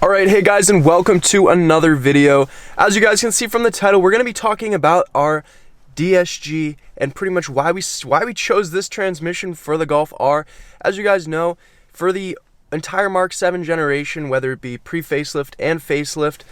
Alright, hey guys, and welcome to another video. As you guys can see from the title, we're going to be talking about our DSG and pretty much why we chose this transmission for the Golf R. As you guys know, for the entire Mark 7 generation, whether it be pre-facelift and facelift,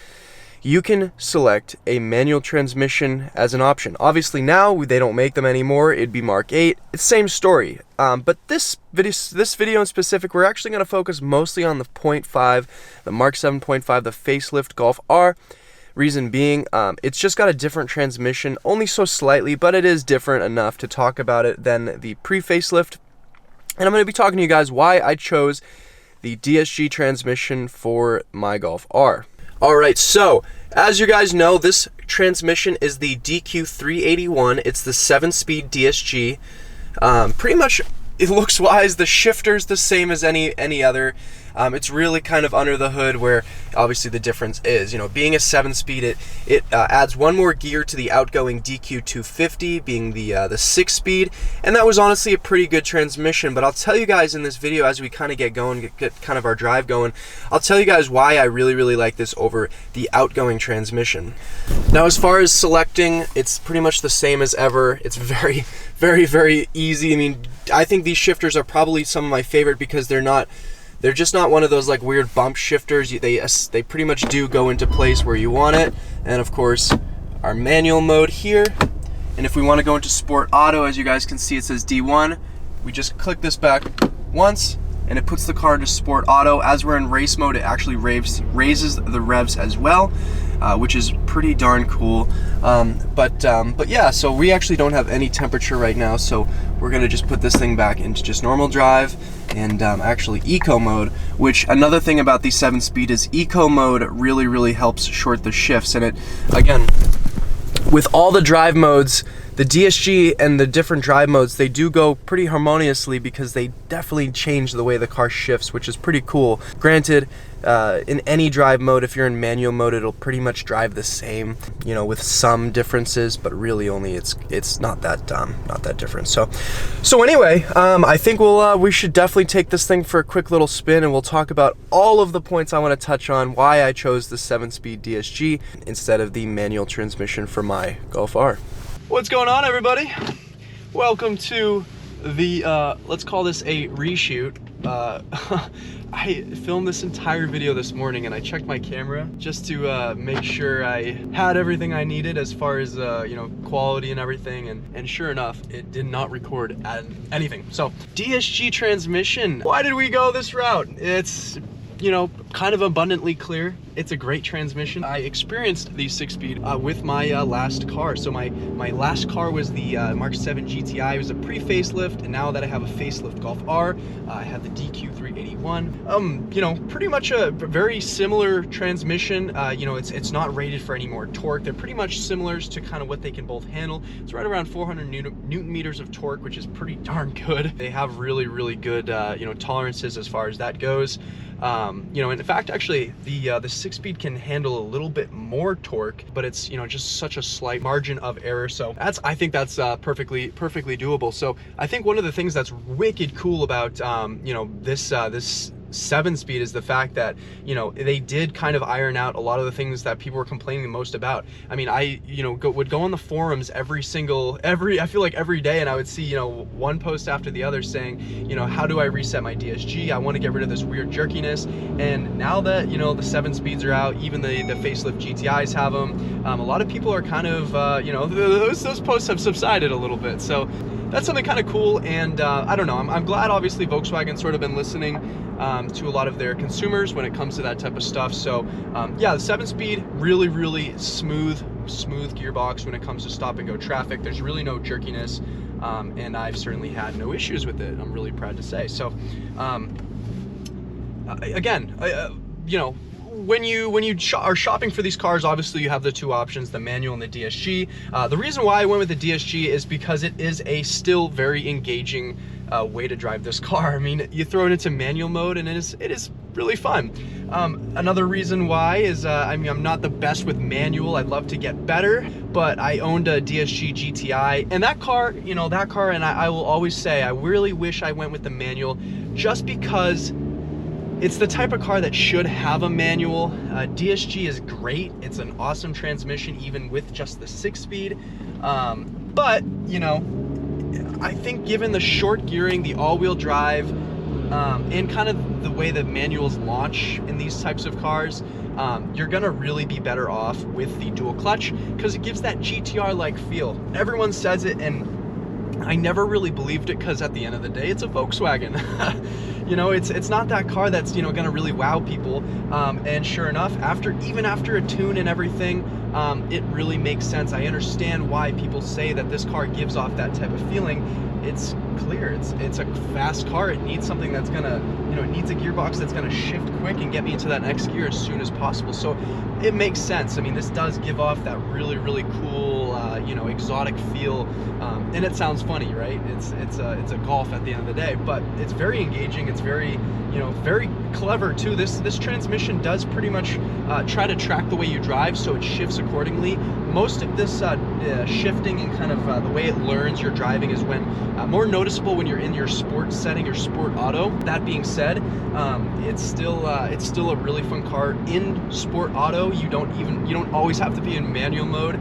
you can select a manual transmission as an option. Obviously now they don't make them anymore. It'd be Mark 8. It's the same story. But this video in specific, we're actually going to focus mostly on the 0.5, the Mark 7.5, the facelift Golf R. Reason being, it's just got a different transmission, only so slightly, but it is different enough to talk about it than the pre-facelift. And I'm going to be talking to you guys why I chose the DSG transmission for my Golf R. Alright, so as you guys know, this transmission is the DQ381. It's the 7-speed DSG. Pretty much, it looks wise, the shifter's the same as any other. It's really kind of under the hood where obviously the difference is, you know, being a 7-speed, it adds one more gear to the outgoing DQ250, being the 6-speed, and that was honestly a pretty good transmission. But I'll tell you guys in this video, as we kind of get going, get kind of our drive going, I'll tell you guys why I really like this over the outgoing transmission. Now, as far as selecting, it's pretty much the same as ever. It's very easy. I mean, I think these shifters are probably some of my favorite because they're just not one of those like weird bump shifters. They pretty much do go into place where you want it. And of course, our manual mode here. And if we want to go into sport auto, as you guys can see, it says D1. We just click this back once and it puts the car into sport auto. As we're in race mode, it actually raises the revs as well, which is pretty darn cool. But yeah, so we actually don't have any temperature right now, so we're gonna just put this thing back into just normal drive and actually eco mode, which another thing about the 7-speed is eco mode really helps short the shifts. And it, again, with all the drive modes, the DSG and the different drive modes, they do go pretty harmoniously because they definitely change the way the car shifts, which is pretty cool. Granted, in any drive mode, if you're in manual mode, it'll pretty much drive the same, you know, with some differences, but really only it's not that different. So anyway, I think we should definitely take this thing for a quick little spin, and we'll talk about all of the points I want to touch on, why I chose the 7-speed DSG instead of the manual transmission for my Golf R. What's going on, everybody? Welcome to the, let's call this a reshoot. I filmed this entire video this morning and I checked my camera just to make sure I had everything I needed as far as, you know, quality and everything. And sure enough, it did not record anything. So, DSG transmission. Why did we go this route? It's, you know, kind of abundantly clear. It's a great transmission. I experienced the 6-speed with my last car. So my last car was the Mark 7 GTI. It was a pre-facelift, and now that I have a facelift Golf R, I have the DQ381. You know, pretty much a very similar transmission. You know, it's not rated for any more torque. They're pretty much similar to kind of what they can both handle. It's right around 400 Newton meters of torque, which is pretty darn good. They have really good you know, tolerances as far as that goes. You know, in fact, actually, the 6-speed can handle a little bit more torque, but it's, you know, just such a slight margin of error. So I think that's perfectly doable. So I think one of the things that's wicked cool about you know, this 7-speed is the fact that, you know, they did kind of iron out a lot of the things that people were complaining the most about. I mean, I, you know, would go on the forums I feel like every day, and I would see, you know, one post after the other saying, you know, how do I reset my DSG? I want to get rid of this weird jerkiness. And now that, you know, the 7-speeds are out, even the facelift GTIs have them, a lot of people are kind of, you know, those posts have subsided a little bit. So that's something kind of cool. And I don't know, I'm glad obviously Volkswagen's sort of been listening to a lot of their consumers when it comes to that type of stuff. So yeah, the 7-speed, really smooth gearbox when it comes to stop and go traffic. There's really no jerkiness, and I've certainly had no issues with it, I'm really proud to say. So again, you know, when you are shopping for these cars, obviously you have the two options, the manual and the DSG. The reason why I went with the DSG is because it is a still very engaging way to drive this car. I mean, you throw it into manual mode and it is really fun. Another reason why is, I mean, I'm not the best with manual. I'd love to get better, but I owned a DSG GTI, and that car, you know, and I will always say, I really wish I went with the manual, just because It's the type of car that should have a manual. DSG is great. It's an awesome transmission, even with just the 6-speed. But, you know, I think given the short gearing, the all-wheel drive, and kind of the way that manuals launch in these types of cars, you're gonna really be better off with the dual clutch because it gives that GTR-like feel. Everyone says it, and I never really believed it because at the end of the day, it's a Volkswagen. You know, it's not that car that's, you know, gonna really wow people. And sure enough, even after a tune and everything, it really makes sense. I understand why people say that this car gives off that type of feeling. It's clear. It's a fast car. It needs something that's gonna, you know, it needs a gearbox that's gonna shift quick and get me into that next gear as soon as possible. So it makes sense. I mean, this does give off that really, really cool, you know, exotic feel, and it sounds funny, right? It's a Golf at the end of the day, but it's very engaging. It's very, you know, very clever too. This transmission does pretty much try to track the way you drive, so it shifts accordingly. Most of this shifting and kind of the way it learns your driving is when more noticeable when you're in your sport setting, your sport auto. That being said, it's still a really fun car in sport auto. You don't always have to be in manual mode.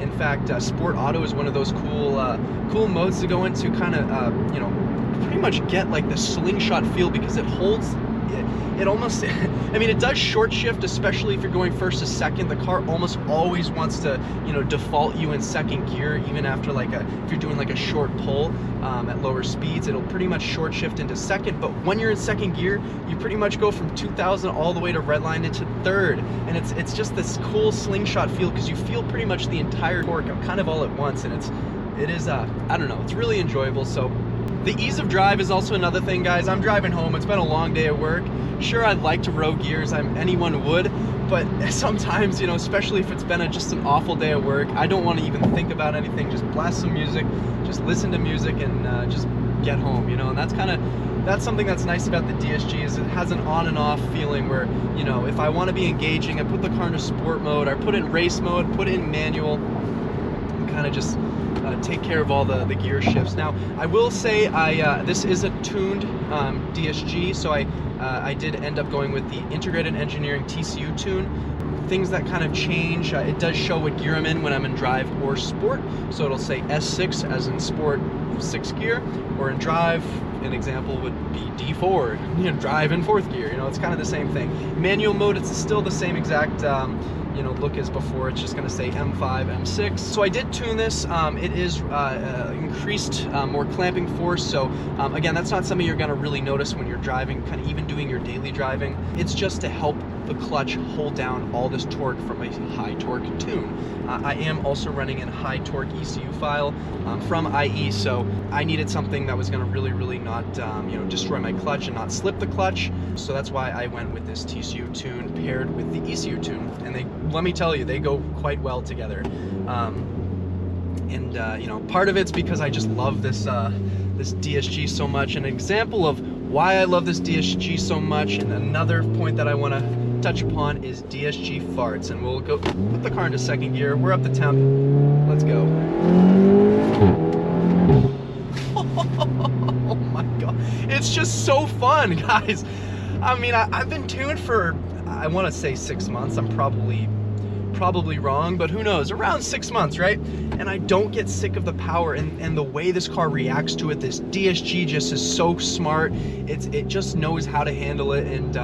In fact, sport auto is one of those cool modes to go into, kind of you know, pretty much get like the slingshot feel because it holds. It almost, I mean, it does short shift, especially if you're going first to second. The car almost always wants to, you know, default you in second gear, even after like if you're doing like a short pull at lower speeds, it'll pretty much short shift into second. But when you're in second gear, you pretty much go from 2000 all the way to redline into third. And it's just this cool slingshot feel because you feel pretty much the entire torque kind of all at once. And it is, I don't know, it's really enjoyable. So the ease of drive is also another thing, guys. I'm driving home. It's been a long day at work. Sure, I'd like to row gears. Anyone would, but sometimes, you know, especially if it's been just an awful day at work, I don't want to even think about anything. Just blast some music, just listen to music, and just get home. You know, and that's something that's nice about the DSG is it has an on and off feeling where, you know, if I want to be engaging, I put the car into sport mode, I put it in race mode, put it in manual, and kind of just take care of all the gear shifts. Now, I will say this is a tuned DSG, so I did end up going with the Integrated Engineering TCU tune. Things that kind of change, it does show what gear I'm in when I'm in drive or sport. So it'll say S6 as in sport 6 gear, or in drive, an example would be D4, you know, drive in 4th gear. You know, it's kind of the same thing. Manual mode, it's still the same exact you know, look as before. It's just going to say M5, M6. So I did tune this. It is increased more clamping force. So again, that's not something you're going to really notice when you're driving, kind of even doing your daily driving. It's just to help the clutch hold down all this torque from a high torque tune. I am also running in high torque ECU file from IE, so I needed something that was going to really not you know, destroy my clutch and not slip the clutch. So that's why I went with this TCU tune paired with the ECU tune, and let me tell you, they go quite well together. You know, part of it's because I just love this this DSG so much. An example of why I love this DSG so much, and another point that I want to touch upon, is DSG farts. And we'll go put the car into second gear. We're up the temp. Let's go. Oh my god, it's just so fun, guys. I mean, I've been tuned for, I want to say 6 months. I'm probably wrong, but who knows, around 6 months, right? And I don't get sick of the power and the way this car reacts to it. This DSG just is so smart. It just knows how to handle it, and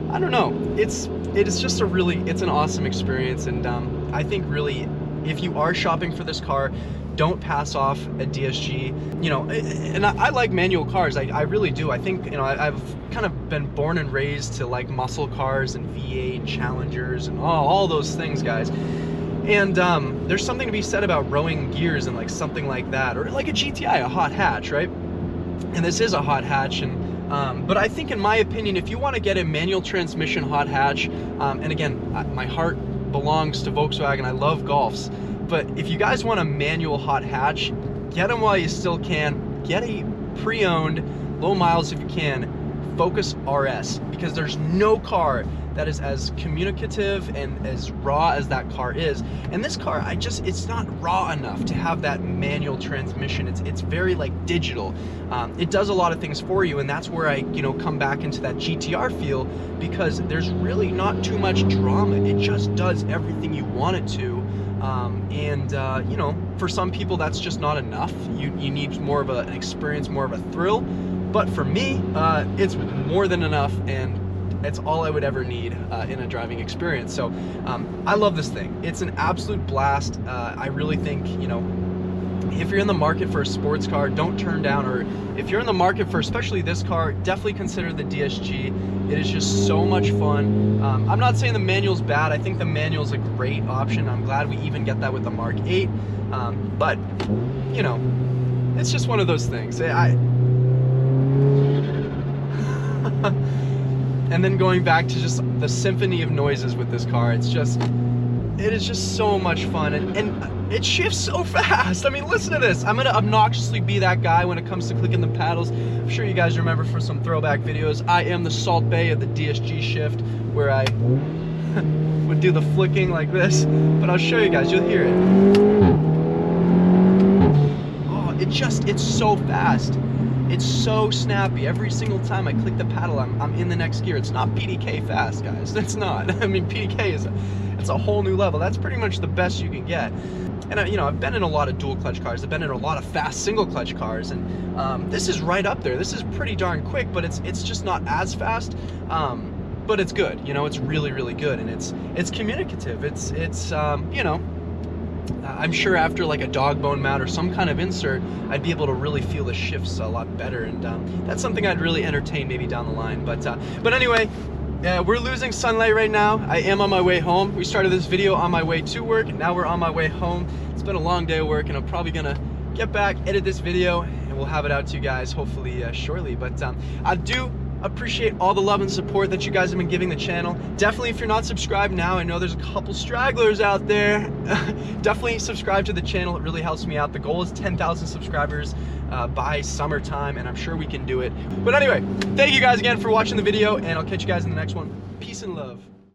I don't know, it is just it's an awesome experience. And I think really, if you are shopping for this car, don't pass off a DSG. You know, and I like manual cars. I really do. I think, you know, I've kind of been born and raised to like muscle cars and V8 Challengers and all those things, guys. And there's something to be said about rowing gears and like something like that, or like a GTI, a hot hatch, right? And this is a hot hatch, and but I think, in my opinion, if you want to get a manual transmission hot hatch, and again, my heart belongs to Volkswagen. I love Golfs. But if you guys want a manual hot hatch, get them while you still can. Get a pre-owned, low miles if you can, Focus RS, because there's no car that is as communicative and as raw as that car is. And this car, it's not raw enough to have that manual transmission. It's very like digital. It does a lot of things for you, and that's where I come back into that GTR feel, because there's really not too much drama. It just does everything you want it to. For some people that's just not enough. You need more of an experience, more of a thrill. But for me, it's more than enough, and it's all I would ever need in a driving experience. So I love this thing. It's an absolute blast. I really think, if you're in the market for a sports car, don't turn down, or if you're in the market for especially this car, definitely consider the DSG. It is just so much fun. I'm not saying the manual's bad. I think the manual's a great option. I'm glad we even get that with the Mark 8. But, it's just one of those things. And then going back to just the symphony of noises with this car, it is just so much fun, and it shifts so fast. I mean, listen to this. I'm gonna obnoxiously be that guy when it comes to clicking the paddles. I'm sure you guys remember from some throwback videos, I am the Salt Bae of the DSG shift, where I would do the flicking like this, but I'll show you guys, you'll hear it. Oh, it's so fast. It's so snappy. Every single time I click the paddle, I'm in the next gear. It's not PDK fast, guys. It's not. I mean, PDK it's a whole new level. That's pretty much the best you can get. And I've been in a lot of dual clutch cars. I've been in a lot of fast single clutch cars, and this is right up there. This is pretty darn quick, but it's just not as fast. But it's good. It's really, really good, and it's communicative. I'm sure after like a dog bone mount or some kind of insert, I'd be able to really feel the shifts a lot better, and that's something I'd really entertain maybe down the line. But anyway, we're losing sunlight right now. I am on my way home. We started this video on my way to work, and now we're on my way home. It's been a long day of work, and I'm probably gonna get back, edit this video, and we'll have it out to you guys hopefully shortly. But I do appreciate all the love and support that you guys have been giving the channel. Definitely, if you're not subscribed now, I know there's a couple stragglers out there, definitely subscribe to the channel. It really helps me out. The goal is 10,000 subscribers by summertime, and I'm sure we can do it. But anyway, thank you guys again for watching the video, and I'll catch you guys in the next one. Peace and love.